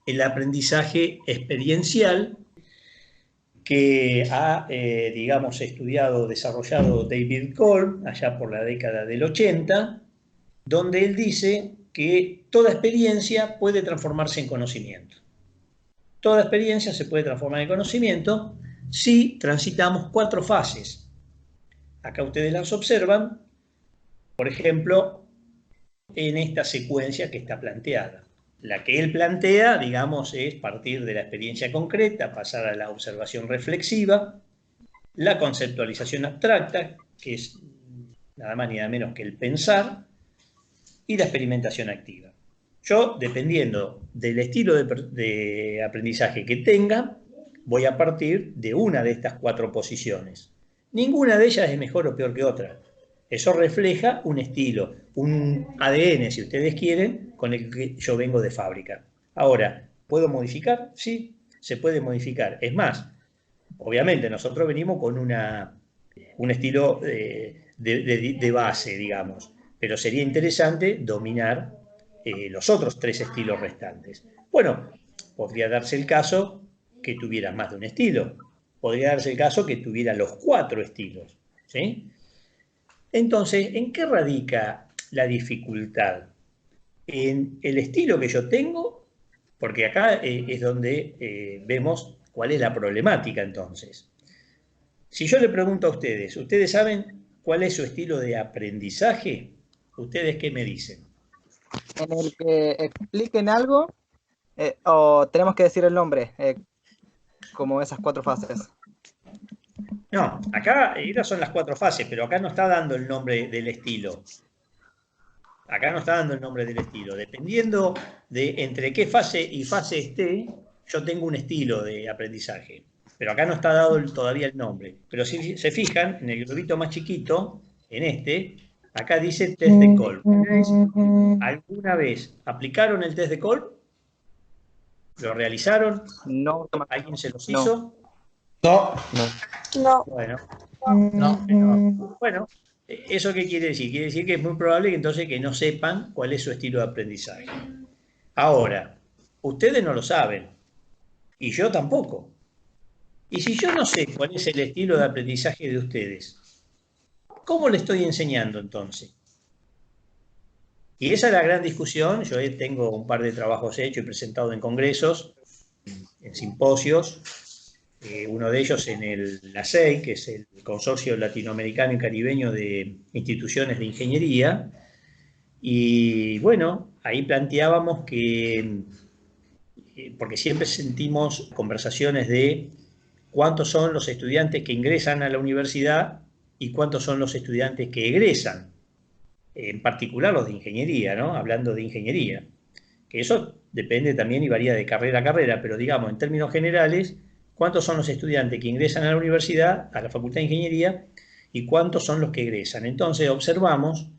el aprendizaje experiencial que ha, digamos, estudiado, desarrollado David Cole allá por la década del 80, donde él dice que toda experiencia puede transformarse en conocimiento. Toda experiencia se puede transformar en conocimiento si transitamos 4 fases. Acá ustedes las observan, por ejemplo, en esta secuencia que está planteada. La que él plantea, digamos, es partir de la experiencia concreta, pasar a la observación reflexiva, la conceptualización abstracta, que es nada más ni nada menos que el pensar, y la experimentación activa. Yo, dependiendo del estilo de aprendizaje que tenga, voy a partir de una de estas 4 posiciones. Ninguna de ellas es mejor o peor que otra. Eso refleja un estilo, un ADN, si ustedes quieren, con el que yo vengo de fábrica. Ahora, ¿puedo modificar? Sí, se puede modificar. Es más, obviamente nosotros venimos con un estilo de base, digamos, pero sería interesante dominar los otros 3 estilos restantes. Bueno, podría darse el caso que tuviera más de un estilo, podría darse el caso que tuviera los 4 estilos, ¿sí? Entonces, ¿en qué radica la dificultad? En el estilo que yo tengo, porque acá es donde vemos cuál es la problemática entonces. Si yo le pregunto a ustedes, ¿ustedes saben cuál es su estilo de aprendizaje? ¿Ustedes qué me dicen? En el que expliquen algo o tenemos que decir el nombre, como esas 4 fases. No, acá estas son las 4 fases, pero acá no está dando el nombre del estilo. Acá no está dando el nombre del estilo. Dependiendo de entre qué fase y fase esté, yo tengo un estilo de aprendizaje. Pero acá no está dado todavía el nombre. Pero si se fijan, en el globito más chiquito, en este, acá dice test de Kolb. ¿Alguna vez aplicaron el test de Kolb? ¿Lo realizaron? No, ¿Alguien se los no, hizo? No, no. No. Bueno, no. bueno, ¿eso qué quiere decir? Quiere decir que es muy probable que entonces que no sepan cuál es su estilo de aprendizaje. Ahora, ustedes no lo saben y yo tampoco. Y si yo no sé cuál es el estilo de aprendizaje de ustedes, ¿cómo le estoy enseñando entonces? Y esa es la gran discusión. Yo tengo un par de trabajos hechos y presentados en congresos, en simposios, uno de ellos en el LACEI, que es el Consorcio Latinoamericano y Caribeño de Instituciones de Ingeniería. Y bueno, ahí planteábamos que, porque siempre sentimos conversaciones de cuántos son los estudiantes que ingresan a la universidad y cuántos son los estudiantes que egresan, en particular los de ingeniería, ¿no? Hablando de ingeniería, que eso depende también y varía de carrera a carrera, pero digamos, en términos generales, ¿cuántos son los estudiantes que ingresan a la universidad, a la Facultad de Ingeniería, y cuántos son los que egresan? Entonces observamos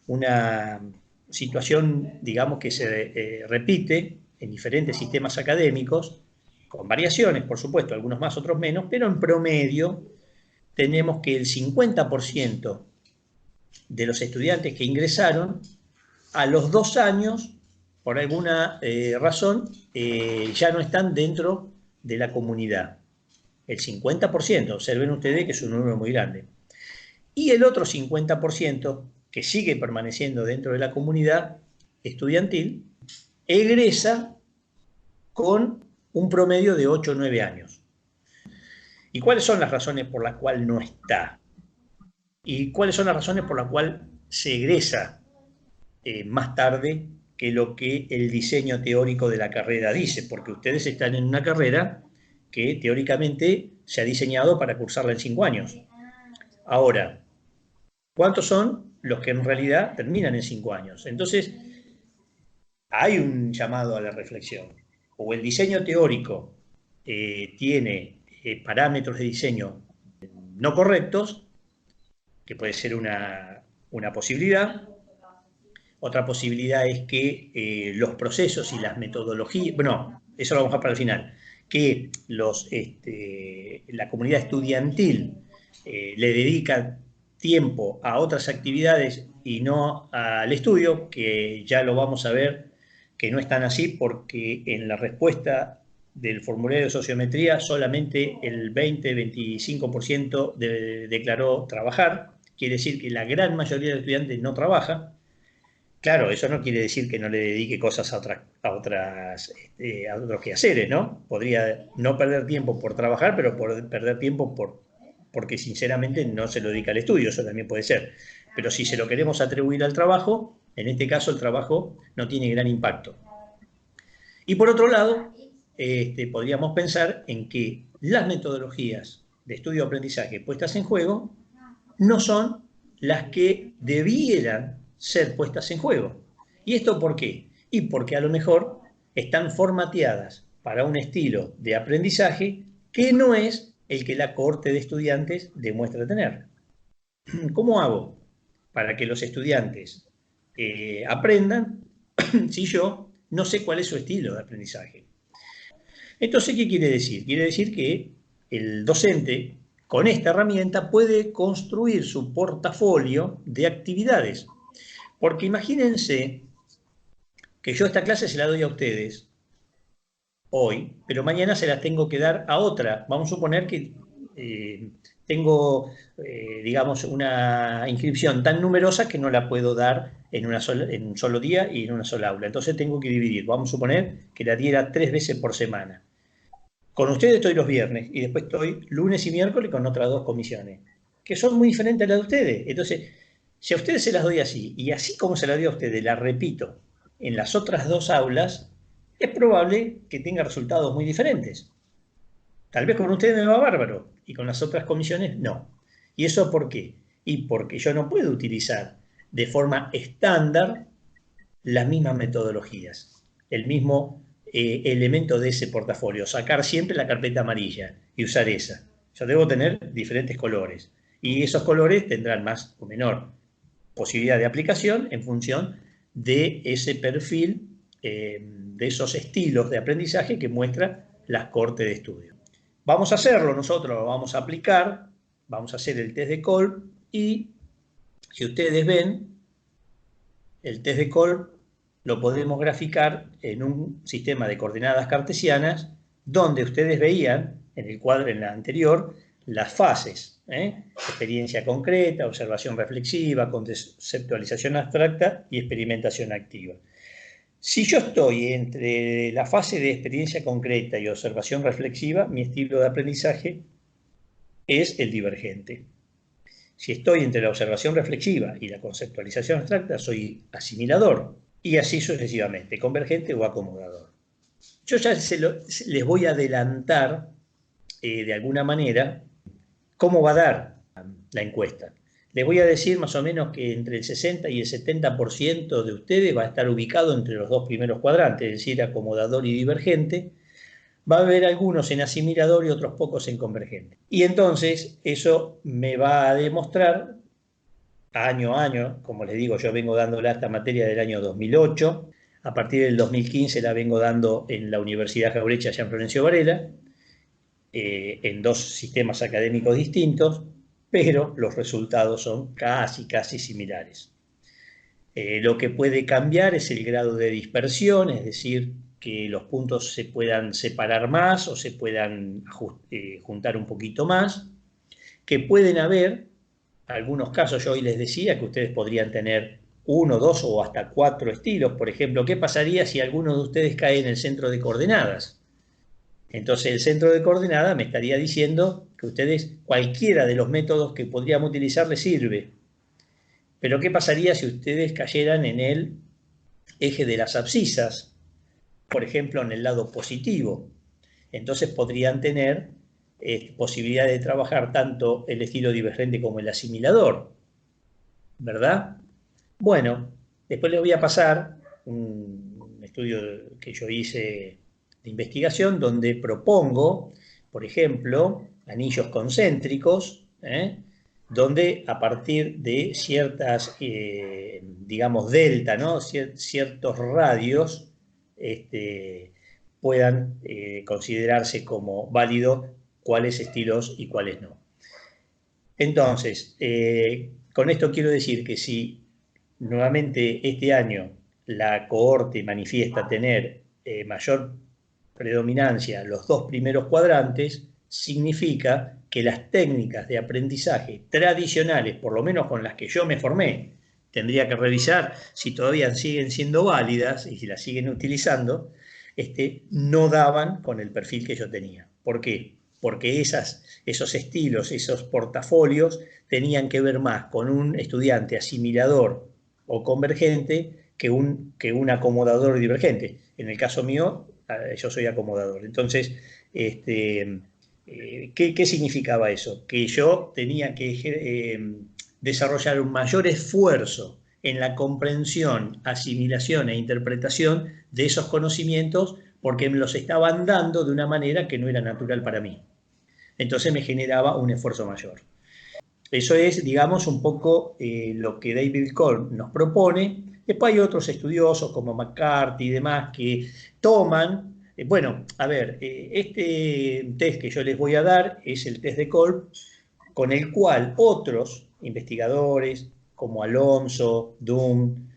una situación, digamos, que se repite en diferentes sistemas académicos, con variaciones, por supuesto, algunos más, otros menos, pero en promedio tenemos que el 50% de los estudiantes que ingresaron a los 2 años, por alguna razón, ya no están dentro de la comunidad. El 50%, observen ustedes que es un número muy grande. Y el otro 50%, que sigue permaneciendo dentro de la comunidad estudiantil, egresa con un promedio de 8 o 9 años. ¿Y cuáles son las razones por las cuales no está? ¿Y cuáles son las razones por las cuales se egresa más tarde que lo que el diseño teórico de la carrera dice? Porque ustedes están en una carrera que teóricamente se ha diseñado para cursarla en 5 años. Ahora, ¿cuántos son los que en realidad terminan en 5 años? Entonces, hay un llamado a la reflexión. O el diseño teórico tiene parámetros de diseño no correctos, que puede ser una posibilidad. Otra posibilidad es que los procesos y las metodologías, bueno, eso lo vamos a dejar para el final, que la comunidad estudiantil le dedica tiempo a otras actividades y no al estudio, que ya lo vamos a ver que no están así porque en la respuesta del formulario de sociometría solamente el 20-25% declaró trabajar. Quiere decir que la gran mayoría de estudiantes no trabaja. Claro, eso no quiere decir que no le dedique cosas a otros quehaceres, ¿no? Podría no perder tiempo por trabajar, pero perder tiempo porque sinceramente no se lo dedica al estudio, eso también puede ser. Pero si se lo queremos atribuir al trabajo, en este caso el trabajo no tiene gran impacto. Y por otro lado, podríamos pensar en que las metodologías de estudio-aprendizaje puestas en juego no son las que debieran ser puestas en juego. ¿Y esto por qué? Y porque a lo mejor están formateadas para un estilo de aprendizaje que no es el que la cohorte de estudiantes demuestra tener. ¿Cómo hago para que los estudiantes aprendan si yo no sé cuál es su estilo de aprendizaje? Entonces, ¿qué quiere decir? Quiere decir que el docente con esta herramienta puede construir su portafolio de actividades. Porque imagínense que yo esta clase se la doy a ustedes hoy, pero mañana se las tengo que dar a otra. Vamos a suponer que tengo, digamos, una inscripción tan numerosa que no la puedo dar en un solo día y en una sola aula. Entonces tengo que dividir. Vamos a suponer que la diera 3 veces por semana. Con ustedes estoy los viernes y después estoy lunes y miércoles con otras 2 comisiones, que son muy diferentes a las de ustedes. Entonces, si a ustedes se las doy así, y así como se las doy a ustedes, la repito en las otras 2 aulas, es probable que tenga resultados muy diferentes. Tal vez con ustedes me va bárbaro y con las otras comisiones no. ¿Y eso por qué? Y porque yo no puedo utilizar de forma estándar las mismas metodologías, el mismo elemento de ese portafolio, sacar siempre la carpeta amarilla y usar esa. Yo debo tener diferentes colores y esos colores tendrán más o menor posibilidad de aplicación en función de ese perfil, de esos estilos de aprendizaje que muestra la cohorte de estudio. Vamos a hacerlo nosotros, lo vamos a aplicar, vamos a hacer el test de Kolb y si ustedes ven, el test de Kolb lo podemos graficar en un sistema de coordenadas cartesianas donde ustedes veían en el cuadro en la anterior las fases, experiencia concreta, observación reflexiva, conceptualización abstracta y experimentación activa. Si yo estoy entre la fase de experiencia concreta y observación reflexiva, mi estilo de aprendizaje es el divergente. Si estoy entre la observación reflexiva y la conceptualización abstracta, soy asimilador. Y así sucesivamente, convergente o acomodador. Yo ya les voy a adelantar, de alguna manera, cómo va a dar la encuesta. Les voy a decir más o menos que entre el 60 y el 70% de ustedes va a estar ubicado entre los 2 primeros cuadrantes, es decir, acomodador y divergente. Va a haber algunos en asimilador y otros pocos en convergente. Y entonces eso me va a demostrar año a año, como les digo, yo vengo dando esta materia del año 2008, a partir del 2015 la vengo dando en la Universidad Jauretche allá en Florencio Varela, en 2 sistemas académicos distintos, pero los resultados son casi similares. Lo que puede cambiar es el grado de dispersión, es decir, que los puntos se puedan separar más o se puedan juntar un poquito más, que pueden haber algunos casos. Yo hoy les decía que ustedes podrían tener 1, 2 o hasta 4 estilos. Por ejemplo, ¿qué pasaría si alguno de ustedes cae en el centro de coordenadas? Entonces el centro de coordenadas me estaría diciendo que ustedes, cualquiera de los métodos que podríamos utilizar les sirve. Pero ¿qué pasaría si ustedes cayeran en el eje de las abscisas? Por ejemplo, en el lado positivo. Entonces podrían tener posibilidad de trabajar tanto el estilo divergente como el asimilador, ¿verdad? Bueno, después les voy a pasar un estudio que yo hice de investigación donde propongo, por ejemplo, anillos concéntricos, donde a partir de ciertas, digamos, delta, ¿no? Ciertos radios, puedan considerarse como válidos cuáles estilos y cuáles no. Entonces, con esto quiero decir que si nuevamente este año la cohorte manifiesta tener mayor predominancia en los dos primeros cuadrantes, significa que las técnicas de aprendizaje tradicionales, por lo menos con las que yo me formé, tendría que revisar si todavía siguen siendo válidas y si las siguen utilizando, no daban con el perfil que yo tenía. ¿Por qué? Porque esos estilos, esos portafolios tenían que ver más con un estudiante asimilador o convergente que un acomodador divergente. En el caso mío, yo soy acomodador. Entonces, ¿qué significaba eso? Que yo tenía que desarrollar un mayor esfuerzo en la comprensión, asimilación e interpretación de esos conocimientos porque me los estaban dando de una manera que no era natural para mí. Entonces me generaba un esfuerzo mayor. Eso es, digamos, un poco lo que David Kolb nos propone. Después hay otros estudiosos como McCarthy y demás que toman, bueno, a ver, este test que yo les voy a dar es el test de Kolb, con el cual otros investigadores como Alonso, Dunn,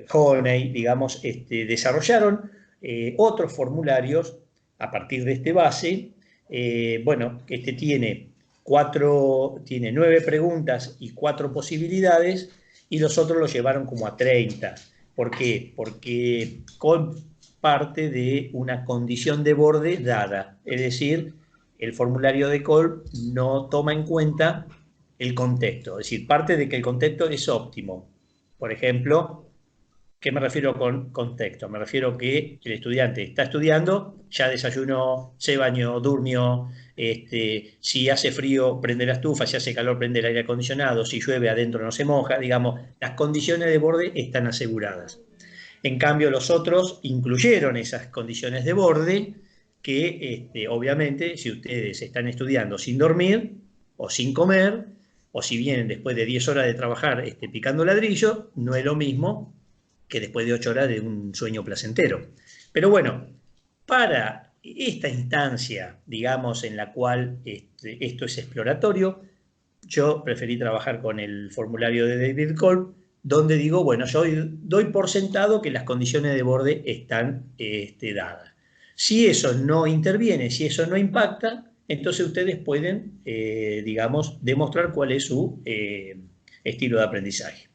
Honey, digamos, desarrollaron otros formularios a partir de este base. Bueno, tiene 9 preguntas y 4 posibilidades, y los otros lo llevaron como a 30. ¿Por qué? Porque parte de una condición de borde dada, es decir, el formulario de Kolb no toma en cuenta el contexto, es decir, parte de que el contexto es óptimo. Por ejemplo, ¿qué me refiero con contexto? Me refiero que el estudiante está estudiando, ya desayunó, se bañó, durmió, si hace frío prende la estufa, si hace calor prende el aire acondicionado, si llueve adentro no se moja, digamos, las condiciones de borde están aseguradas. En cambio, los otros incluyeron esas condiciones de borde que, obviamente, si ustedes están estudiando sin dormir o sin comer, o si vienen después de 10 horas de trabajar picando ladrillo, no es lo mismo que después de 8 horas de un sueño placentero. Pero bueno, para esta instancia, digamos, en la cual esto es exploratorio, yo preferí trabajar con el formulario de David Kolb, donde digo, bueno, yo doy por sentado que las condiciones de borde están dadas. Si eso no interviene, si eso no impacta, entonces ustedes pueden, digamos, demostrar cuál es su estilo de aprendizaje.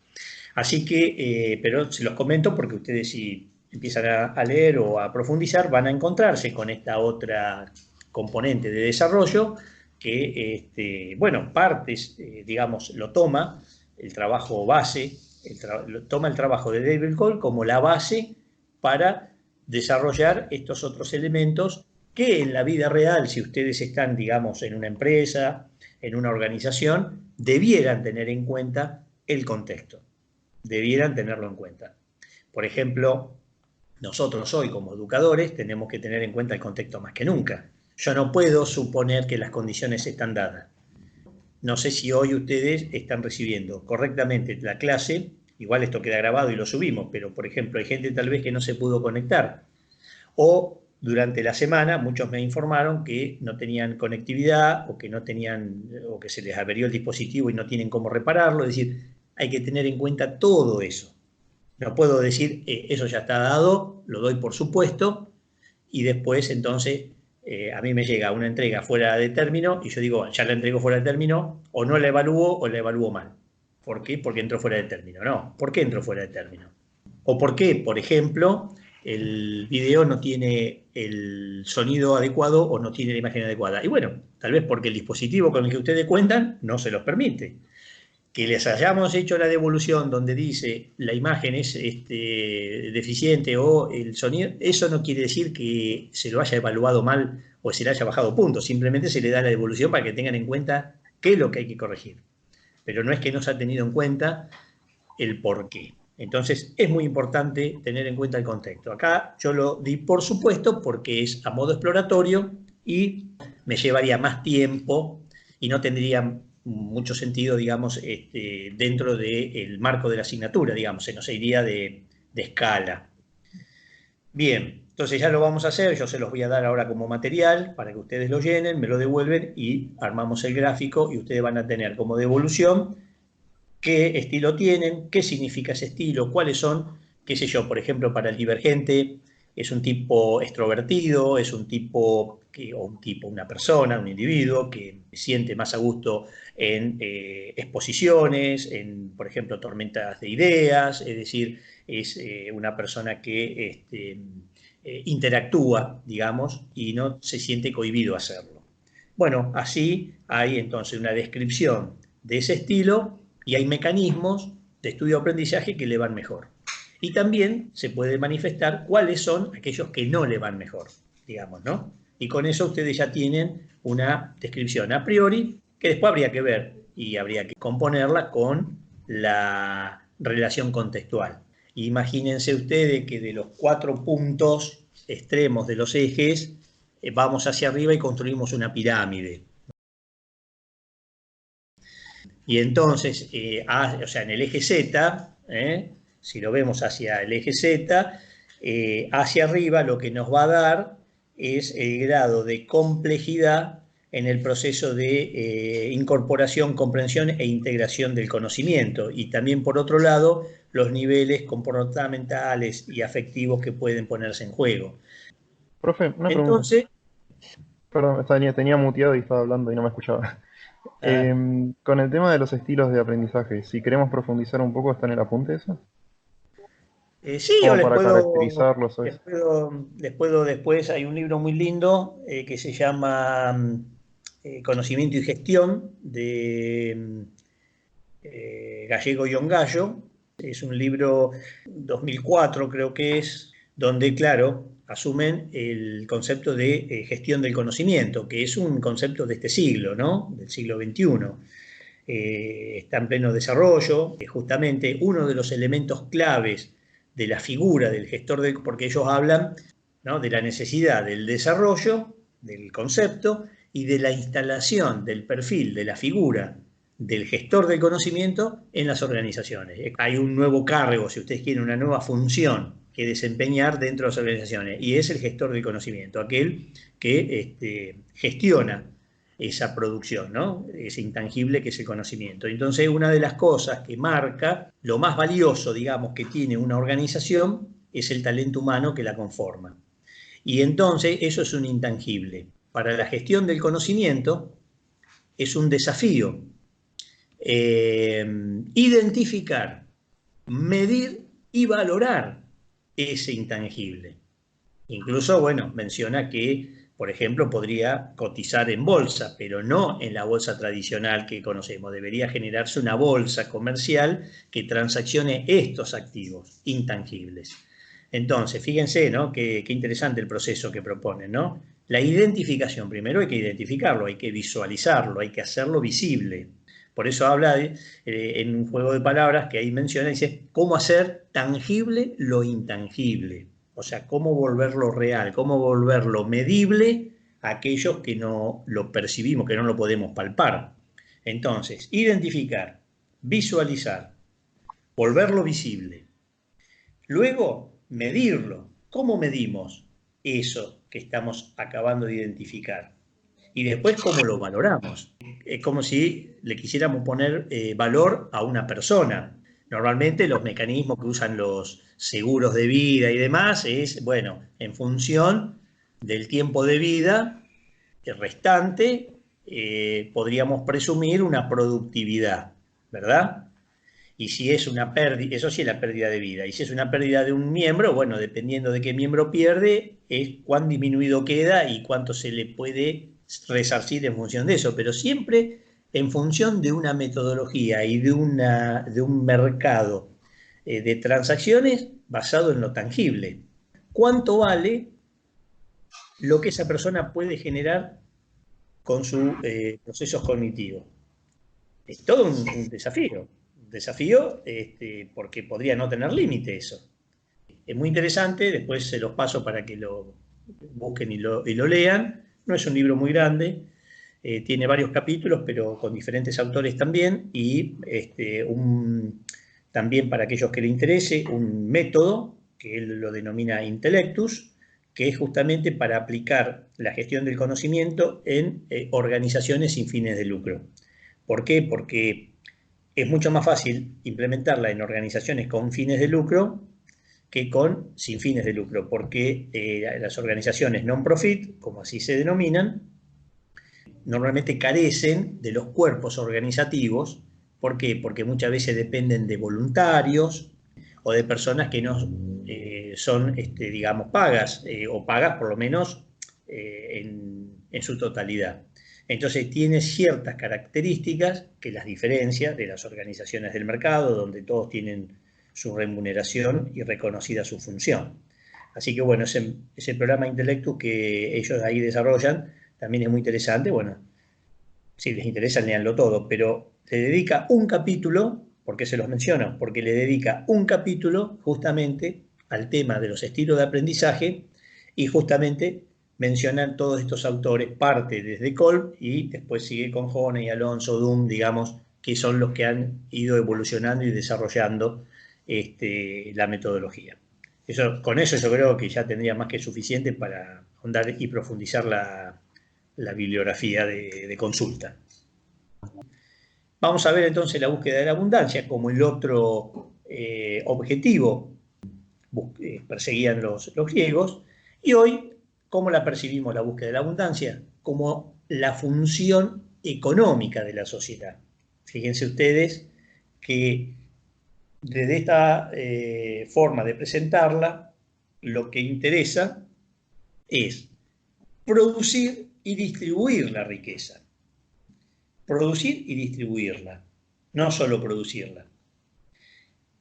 Así que, pero se los comento porque ustedes si empiezan a leer o a profundizar van a encontrarse con esta otra componente de desarrollo que, bueno, partes, digamos, lo toma el trabajo base, toma el trabajo de David Kolb como la base para desarrollar estos otros elementos que en la vida real, si ustedes están, digamos, en una empresa, en una organización, debieran tener en cuenta el contexto. Debieran tenerlo en cuenta. Por ejemplo, nosotros hoy como educadores tenemos que tener en cuenta el contexto más que nunca. Yo no puedo suponer que las condiciones están dadas. No sé si hoy ustedes están recibiendo correctamente la clase, igual esto queda grabado y lo subimos, pero por ejemplo hay gente tal vez que no se pudo conectar. O durante la semana muchos me informaron que no tenían conectividad o que no tenían, o que se les averió el dispositivo y no tienen cómo repararlo. Es decir, hay que tener en cuenta todo eso. No puedo decir, eso ya está dado, lo doy por supuesto, y después entonces a mí me llega una entrega fuera de término y yo digo, ya la entrego fuera de término, o no la evalúo o la evalúo mal. ¿Por qué? Porque entró fuera de término. No, ¿por qué entró fuera de término? O por qué, por ejemplo, el video no tiene el sonido adecuado o no tiene la imagen adecuada. Y bueno, tal vez porque el dispositivo con el que ustedes cuentan no se los permite. Que les hayamos hecho la devolución donde dice la imagen es deficiente o el sonido, eso no quiere decir que se lo haya evaluado mal o se le haya bajado puntos, simplemente se le da la devolución para que tengan en cuenta qué es lo que hay que corregir. Pero no es que no se ha tenido en cuenta el por qué. Entonces es muy importante tener en cuenta el contexto. Acá yo lo di por supuesto porque es a modo exploratorio y me llevaría más tiempo y no tendría mucho sentido, digamos, dentro del marco de la asignatura, digamos, se nos iría de escala. Bien, entonces ya lo vamos a hacer, yo se los voy a dar ahora como material para que ustedes lo llenen, me lo devuelven y armamos el gráfico y ustedes van a tener como devolución qué estilo tienen, qué significa ese estilo, cuáles son, qué sé yo, por ejemplo, para el divergente es un tipo extrovertido, es un tipo, una persona, un individuo que se siente más a gusto en exposiciones, en, por ejemplo, tormentas de ideas, es decir, es una persona que interactúa, digamos, y no se siente cohibido a hacerlo. Bueno, así hay entonces una descripción de ese estilo y hay mecanismos de estudio-aprendizaje que le van mejor. Y también se puede manifestar cuáles son aquellos que no le van mejor, digamos, ¿no? Y con eso ustedes ya tienen una descripción a priori que después habría que ver y habría que componerla con la relación contextual. Imagínense ustedes que de los 4 puntos extremos de los ejes vamos hacia arriba y construimos una pirámide. Y entonces, o sea, en el eje Z, si lo vemos hacia el eje Z, hacia arriba lo que nos va a dar es el grado de complejidad en el proceso de incorporación, comprensión e integración del conocimiento. Y también, por otro lado, los niveles comportamentales y afectivos que pueden ponerse en juego. Profe, una pregunta. Entonces, Perdón, tenía muteado y estaba hablando y no me escuchaba. Con el tema de los estilos de aprendizaje, si queremos profundizar un poco, ¿está en el apunte eso? sí, Como yo les para puedo, caracterizarlos o eso. les puedo después, hay un libro muy lindo que se llama Conocimiento y Gestión de Gallego y Ongallo. Es un libro 2004 creo que es, donde claro, asumen el concepto de gestión del conocimiento, que es un concepto de este siglo, ¿no? Del siglo XXI. Está en pleno desarrollo, justamente uno de los elementos claves de la figura del gestor, porque ellos hablan, ¿no?, de la necesidad del desarrollo del concepto y de la instalación del perfil de la figura del gestor del conocimiento en las organizaciones. Hay un nuevo cargo, si ustedes quieren, una nueva función que desempeñar dentro de las organizaciones, y es el gestor del conocimiento, aquel que gestiona esa producción, ¿no?, ese intangible que es el conocimiento. Entonces, una de las cosas que marca lo más valioso, digamos, que tiene una organización es el talento humano que la conforma. Y entonces eso es un intangible. Para la gestión del conocimiento es un desafío identificar, medir y valorar ese intangible. Incluso, bueno, menciona que, por ejemplo, podría cotizar en bolsa, pero no en la bolsa tradicional que conocemos. Debería generarse una bolsa comercial que transaccione estos activos intangibles. Entonces, fíjense, ¿no?, qué interesante el proceso que proponen, ¿no? La identificación, primero hay que identificarlo, hay que visualizarlo, hay que hacerlo visible. Por eso habla en un juego de palabras que ahí menciona, dice, cómo hacer tangible lo intangible. O sea, cómo volverlo real, cómo volverlo medible a aquellos que no lo percibimos, que no lo podemos palpar. Entonces, identificar, visualizar, volverlo visible. Luego, medirlo. ¿Cómo medimos eso que estamos acabando de identificar? Y después, ¿cómo lo valoramos? Es como si le quisiéramos poner valor a una persona. Normalmente los mecanismos que usan los seguros de vida y demás es, bueno, en función del tiempo de vida restante, podríamos presumir una productividad, ¿verdad? Y si es una pérdida, eso sí es la pérdida de vida. Y si es una pérdida de un miembro, bueno, dependiendo de qué miembro pierde, es cuán disminuido queda y cuánto se le puede resarcir en función de eso. Pero siempre en función de una metodología y de un mercado de transacciones basado en lo tangible. ¿Cuánto vale lo que esa persona puede generar con sus procesos cognitivos? Es todo un desafío. Desafío porque podría no tener límite eso. Es muy interesante, después se los paso para que lo busquen y lo lean. No es un libro muy grande, tiene varios capítulos, pero con diferentes autores también, y también para aquellos que les interese, un método, que él lo denomina Intellectus, que es justamente para aplicar la gestión del conocimiento en organizaciones sin fines de lucro. ¿Por qué? Porque es mucho más fácil implementarla en organizaciones con fines de lucro que sin fines de lucro, porque las organizaciones non-profit, como así se denominan, normalmente carecen de los cuerpos organizativos. ¿Por qué? Porque muchas veces dependen de voluntarios o de personas que no son, digamos, pagas, o pagas por lo menos en su totalidad. Entonces tiene ciertas características que las diferencia de las organizaciones del mercado, donde todos tienen su remuneración y reconocida su función. Así que bueno, ese programa Intellectus que ellos ahí desarrollan también es muy interesante. Bueno, si les interesa, léanlo todo, pero le dedica un capítulo, ¿por qué se los menciono? Porque le dedica un capítulo justamente al tema de los estilos de aprendizaje y justamente mencionan todos estos autores, parte desde Kolb y después sigue con Honey, Alonso, Dunn, digamos, que son los que han ido evolucionando y desarrollando la metodología. Con eso yo creo que ya tendría más que suficiente para ahondar y profundizar la bibliografía de consulta. Vamos a ver entonces la búsqueda de la abundancia como el otro objetivo perseguían los griegos, y hoy, ¿cómo la percibimos la búsqueda de la abundancia? Como la función económica de la sociedad. Fíjense ustedes que desde esta forma de presentarla, lo que interesa es producir y distribuir la riqueza. Producir y distribuirla, no solo producirla.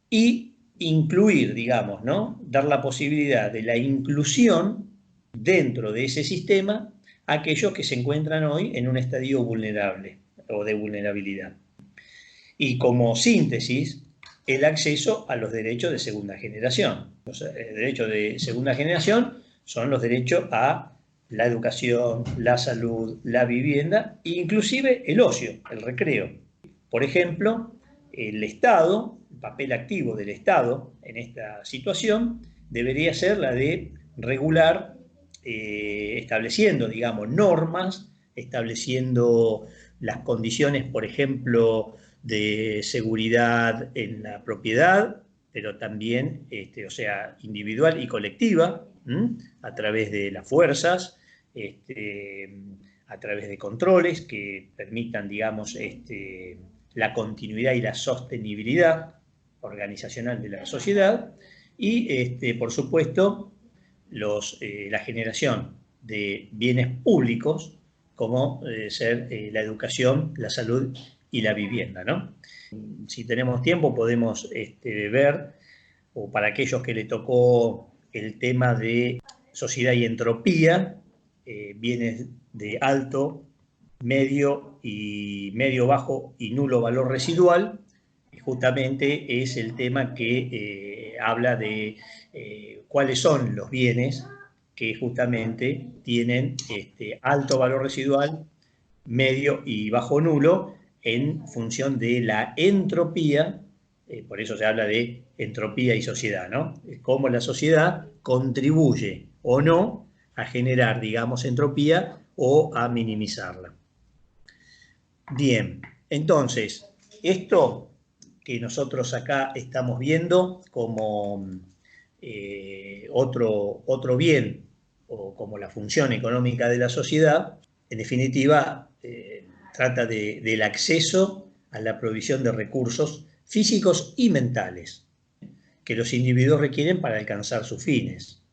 Y incluir, digamos, ¿no? Dar la posibilidad de la inclusión dentro de ese sistema a aquellos que se encuentran hoy en un estadio vulnerable o de vulnerabilidad. Y como síntesis, el acceso a los derechos de segunda generación. Los derechos de segunda generación son los derechos a la educación, la salud, la vivienda e inclusive el ocio, el recreo. Por ejemplo, el Estado, el papel activo del Estado en esta situación debería ser la de regular, estableciendo, digamos, normas, estableciendo las condiciones, por ejemplo, de seguridad en la propiedad, pero también, o sea, individual y colectiva, a través de las fuerzas, a través de controles que permitan, digamos, la continuidad y la sostenibilidad organizacional de la sociedad y, por supuesto, la generación de bienes públicos como ser la educación, la salud y la vivienda, ¿no? Si tenemos tiempo podemos ver, o para aquellos que le tocó el tema de sociedad y entropía, bienes de alto, medio, bajo y nulo valor residual, justamente es el tema que habla de cuáles son los bienes que justamente tienen alto valor residual, medio y bajo nulo, en función de la entropía. Por eso se habla de entropía y sociedad, ¿no? Cómo la sociedad contribuye o no a generar, digamos, entropía o a minimizarla. Bien, entonces, esto que nosotros acá estamos viendo como otro bien o como la función económica de la sociedad, en definitiva, trata del acceso a la provisión de recursos físicos y mentales que los individuos requieren para alcanzar sus fines.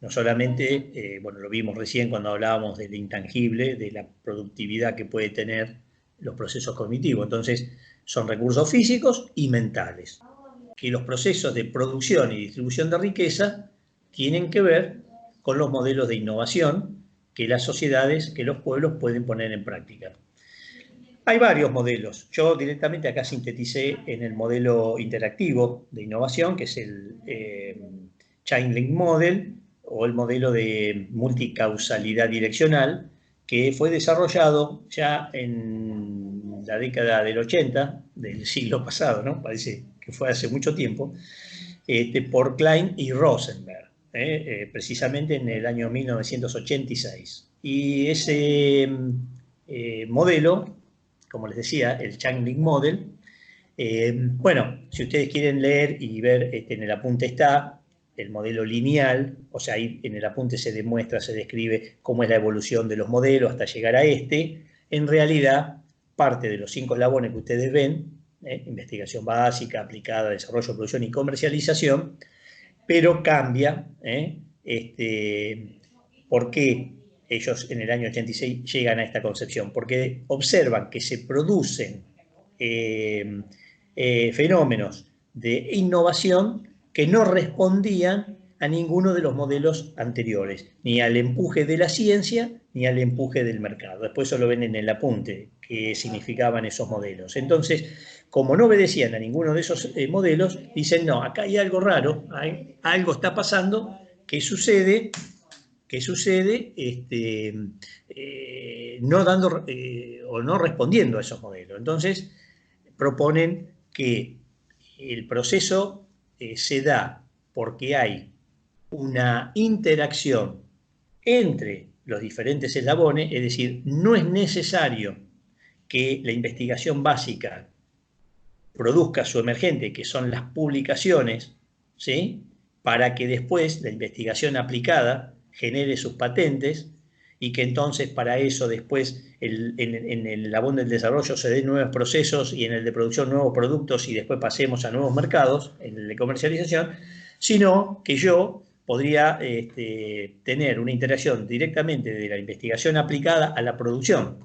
No solamente, bueno, lo vimos recién cuando hablábamos del intangible, de la productividad que puede tener los procesos cognitivos. Entonces, son recursos físicos y mentales. Que los procesos de producción y distribución de riqueza tienen que ver con los modelos de innovación que las sociedades, que los pueblos pueden poner en práctica. Hay varios modelos. Yo directamente acá sinteticé en el modelo interactivo de innovación, que es el Chain Link Model, o el modelo de multicausalidad direccional, que fue desarrollado ya en la década del 80 del siglo pasado, ¿no? Parece que fue hace mucho tiempo, por Klein y Rosenberg, precisamente en el año 1986. Y ese modelo, como les decía, el Chain Link Model, Bueno, si ustedes quieren leer y ver, en el apunte está el modelo lineal, o sea, ahí en el apunte se demuestra, se describe cómo es la evolución de los modelos hasta llegar a este. En realidad, parte de los 5 eslabones que ustedes ven, investigación básica, aplicada, desarrollo, producción y comercialización, pero cambia. ¿Por qué ellos en el año 86 llegan a esta concepción? Porque observan que se producen fenómenos de innovación que no respondían a ninguno de los modelos anteriores, ni al empuje de la ciencia, ni al empuje del mercado. Después eso lo ven en el apunte, qué significaban esos modelos. Entonces, como no obedecían a ninguno de esos modelos, dicen, no, acá hay algo raro, algo está pasando, ¿qué sucede? No dando o no respondiendo a esos modelos. Entonces, proponen que el proceso se da porque hay una interacción entre los diferentes eslabones, es decir, no es necesario que la investigación básica produzca su emergente, que son las publicaciones, ¿sí?, para que después la investigación aplicada genere sus patentes y que entonces para eso después en el eslabón del desarrollo se den nuevos procesos y en el de producción nuevos productos y después pasemos a nuevos mercados, en el de comercialización, sino que yo podría tener una interacción directamente de la investigación aplicada a la producción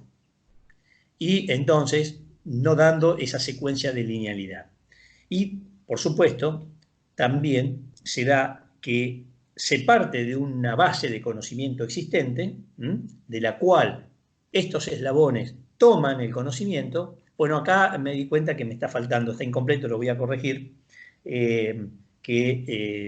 y entonces no dando esa secuencia de linealidad. Y, por supuesto, también se da que se parte de una base de conocimiento existente, de la cual estos eslabones toman el conocimiento. Bueno, acá me di cuenta que me está faltando, está incompleto, lo voy a corregir,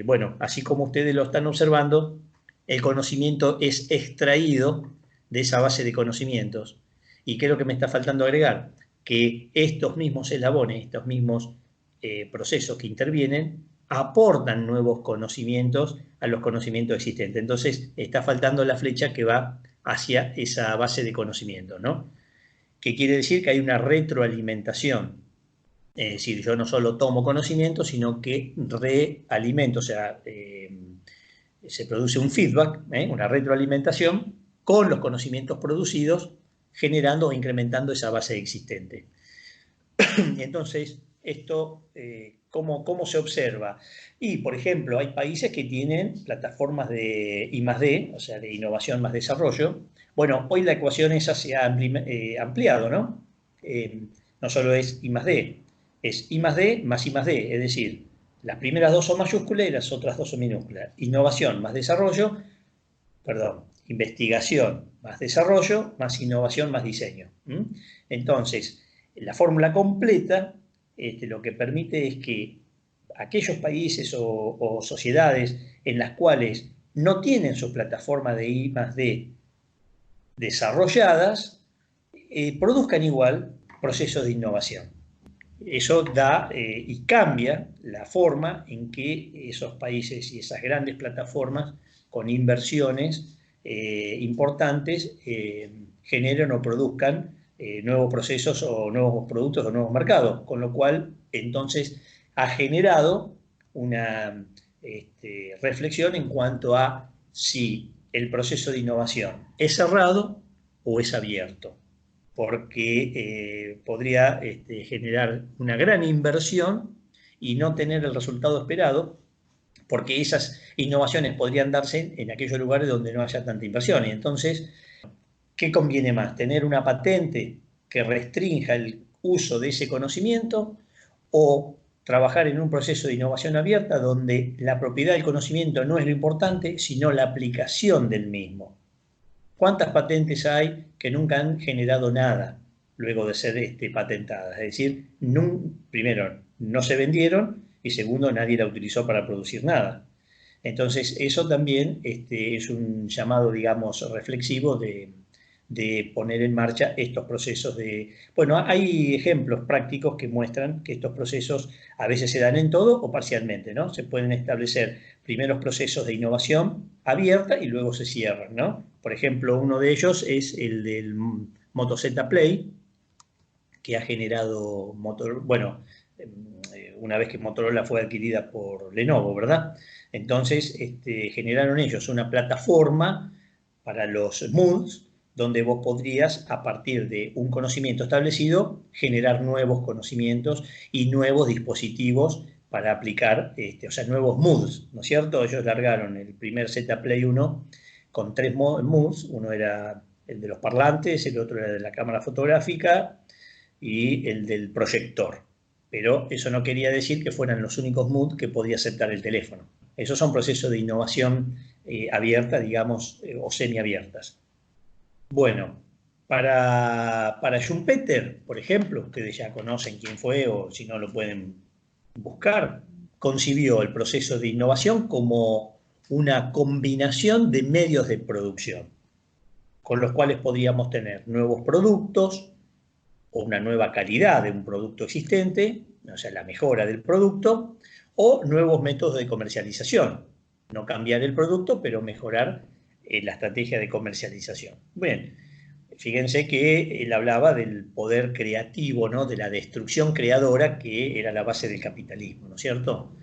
bueno, así como ustedes lo están observando, el conocimiento es extraído de esa base de conocimientos. ¿Y qué es lo que me está faltando agregar? Que estos mismos eslabones, estos mismos procesos que intervienen, aportan nuevos conocimientos a los conocimientos existentes. Entonces, está faltando la flecha que va hacia esa base de conocimiento, ¿no? Que quiere decir que hay una retroalimentación. Es decir, yo no solo tomo conocimiento, sino que realimento, o sea, se produce un feedback, una retroalimentación con los conocimientos producidos, generando o incrementando esa base existente. Entonces, esto, ¿cómo se observa? Y, por ejemplo, hay países que tienen plataformas de I+D, o sea, de innovación más desarrollo. Bueno, hoy la ecuación esa se ha ampliado, ¿no? No solo es I+D, es I+D más I+D, es decir, las primeras dos son mayúsculas y las otras dos son minúsculas. Innovación más desarrollo, perdón, investigación más desarrollo, más innovación más diseño. Entonces, la fórmula completa lo que permite es que aquellos países o sociedades en las cuales no tienen su plataforma de I+D desarrolladas, produzcan igual procesos de innovación. Eso da y cambia la forma en que esos países y esas grandes plataformas con inversiones importantes generen o produzcan nuevos procesos o nuevos productos o nuevos mercados, con lo cual entonces ha generado una reflexión en cuanto a si el proceso de innovación es cerrado o es abierto, porque podría generar una gran inversión y no tener el resultado esperado, porque esas innovaciones podrían darse en aquellos lugares donde no haya tanta inversión. Y entonces, ¿qué conviene más? ¿Tener una patente que restrinja el uso de ese conocimiento o trabajar en un proceso de innovación abierta donde la propiedad del conocimiento no es lo importante, sino la aplicación del mismo? ¿Cuántas patentes hay que nunca han generado nada luego de ser patentadas? Es decir, primero, no se vendieron y segundo, nadie la utilizó para producir nada. Entonces, eso también es un llamado, digamos, reflexivo de poner en marcha estos procesos de... Bueno, hay ejemplos prácticos que muestran que estos procesos a veces se dan en todo o parcialmente, ¿no? Se pueden establecer primeros procesos de innovación abierta y luego se cierran, ¿no? Por ejemplo, uno de ellos es el del Moto Z Play, que ha generado una vez que Motorola fue adquirida por Lenovo, ¿verdad? Entonces generaron ellos una plataforma para los MUDs, donde vos podrías, a partir de un conocimiento establecido, generar nuevos conocimientos y nuevos dispositivos para aplicar, o sea, nuevos MUDs, ¿no es cierto? Ellos largaron el primer Z Play 1 con 3 MUDs, uno era el de los parlantes, el otro era el de la cámara fotográfica y el del proyector. Pero eso no quería decir que fueran los únicos MUD que podía aceptar el teléfono. Esos son procesos de innovación abierta, digamos, o semiabiertas. Bueno, para Schumpeter, por ejemplo, ustedes ya conocen quién fue o si no lo pueden buscar, concibió el proceso de innovación como una combinación de medios de producción, con los cuales podríamos tener nuevos productos o una nueva calidad de un producto existente, o sea, la mejora del producto, o nuevos métodos de comercialización. No cambiar el producto, pero mejorar la estrategia de comercialización. Bien, fíjense que él hablaba del poder creativo, ¿no? De la destrucción creadora, que era la base del capitalismo, ¿no es cierto?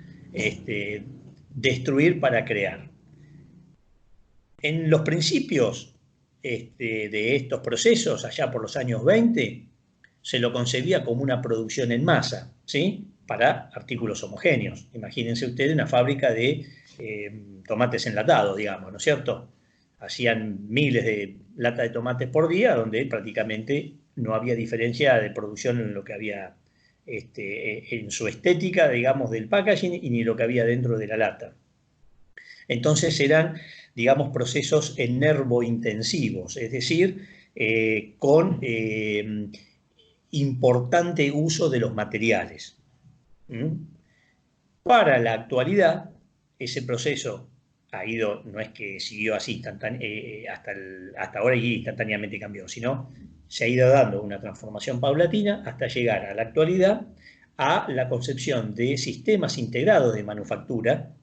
Destruir para crear. En los principios de estos procesos, allá por los años 20, se lo concebía como una producción en masa, ¿sí? Para artículos homogéneos. Imagínense ustedes una fábrica de tomates enlatados, digamos, ¿no es cierto? Hacían miles de latas de tomates por día, donde prácticamente no había diferencia de producción en lo que había en su estética, digamos, del packaging y ni lo que había dentro de la lata. Entonces eran, digamos, procesos enervointensivos, es decir, con importante uso de los materiales. Para la actualidad, ese proceso ha ido, no es que siguió así hasta ahora y instantáneamente cambió, sino se ha ido dando una transformación paulatina hasta llegar a la actualidad a la concepción de sistemas integrados de manufactura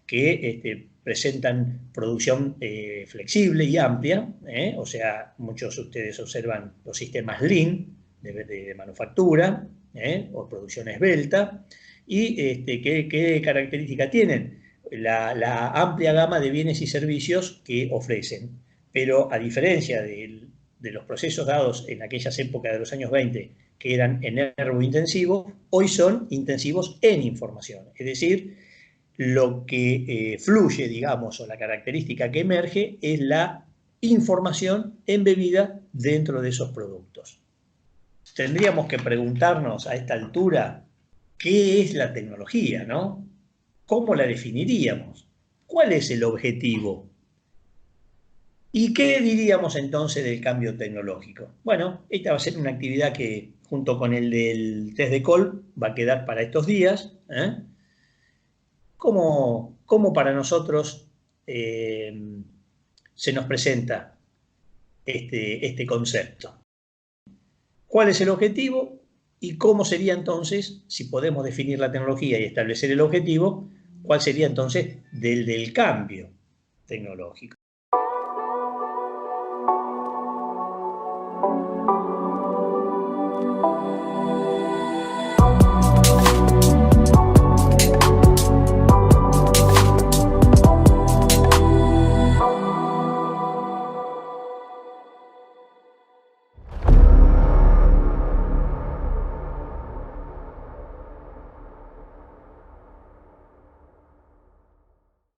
que presentan producción flexible y amplia, o sea, muchos de ustedes observan los sistemas Lean de manufactura o producción esbelta, y ¿qué característica tienen? La amplia gama de bienes y servicios que ofrecen, pero a diferencia de los procesos dados en aquellas épocas de los años 20, que eran enervointensivos, hoy son intensivos en información, es decir, lo que fluye, digamos, o la característica que emerge es la información embebida dentro de esos productos. Tendríamos que preguntarnos a esta altura qué es la tecnología, ¿no? ¿Cómo la definiríamos? ¿Cuál es el objetivo? ¿Y qué diríamos entonces del cambio tecnológico? Bueno, esta va a ser una actividad que, junto con el del test de Kolb, va a quedar para estos días. ¿Cómo para nosotros se nos presenta este concepto? ¿Cuál es el objetivo? ¿Y cómo sería entonces, si podemos definir la tecnología y establecer el objetivo, cuál sería entonces del cambio tecnológico?